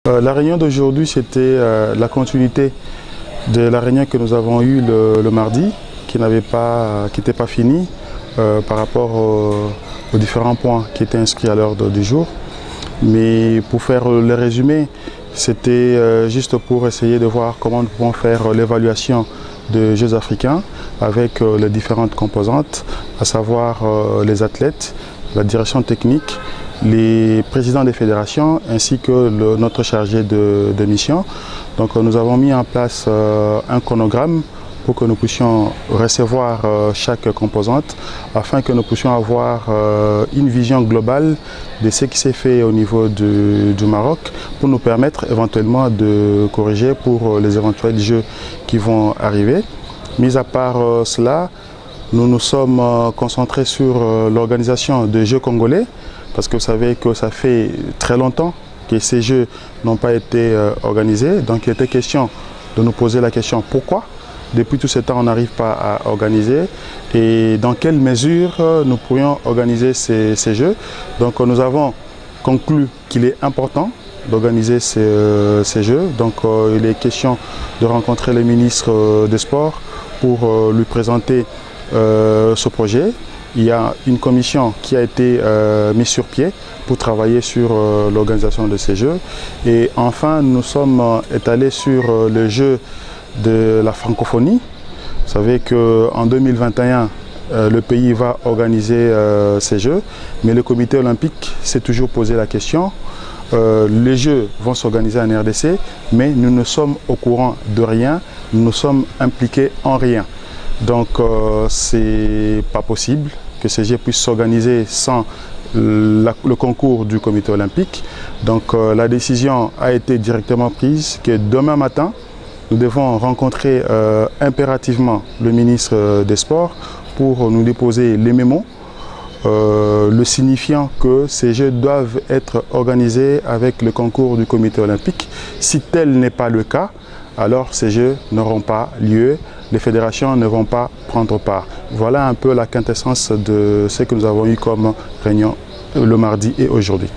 La réunion d'aujourd'hui, c'était la continuité de la réunion que nous avons eue le mardi, qui n'était pas finie par rapport aux différents points qui étaient inscrits à l'ordre du jour. Mais pour faire le résumé, c'était juste pour essayer de voir comment nous pouvons faire l'évaluation des Jeux africains avec les différentes composantes, à savoir les athlètes, la direction technique, les présidents des fédérations ainsi que notre chargé de mission. Donc nous avons mis en place un chronogramme pour que nous puissions recevoir chaque composante afin que nous puissions avoir une vision globale de ce qui s'est fait au niveau du Maroc pour nous permettre éventuellement de corriger pour les éventuels jeux qui vont arriver. Mis à part cela, nous nous sommes concentrés sur l'organisation des Jeux congolais parce que vous savez que ça fait très longtemps que ces Jeux n'ont pas été organisés. Donc il était question de nous poser la question pourquoi depuis tout ce temps on n'arrive pas à organiser et dans quelle mesure nous pourrions organiser ces Jeux. Donc nous avons conclu qu'il est important d'organiser ces Jeux. Donc il est question de rencontrer le ministre des Sports pour lui présenter ce projet. Il y a une commission qui a été mise sur pied pour travailler sur l'organisation de ces Jeux. Et enfin, nous sommes étalés sur le jeu de la francophonie. Vous savez qu'en 2021, le pays va organiser ces Jeux, mais le comité olympique s'est toujours posé la question. Les Jeux vont s'organiser en RDC, mais nous ne sommes au courant de rien, nous ne sommes impliqués en rien. Donc c'est pas possible que ces Jeux puissent s'organiser sans le concours du comité olympique. Donc la décision a été directement prise que demain matin, nous devons rencontrer impérativement le ministre des Sports pour nous déposer les mémos le signifiant que ces Jeux doivent être organisés avec le concours du comité olympique. Si tel n'est pas le cas, alors ces Jeux n'auront pas lieu, les fédérations ne vont pas prendre part. Voilà un peu la quintessence de ce que nous avons eu comme réunion le mardi et aujourd'hui.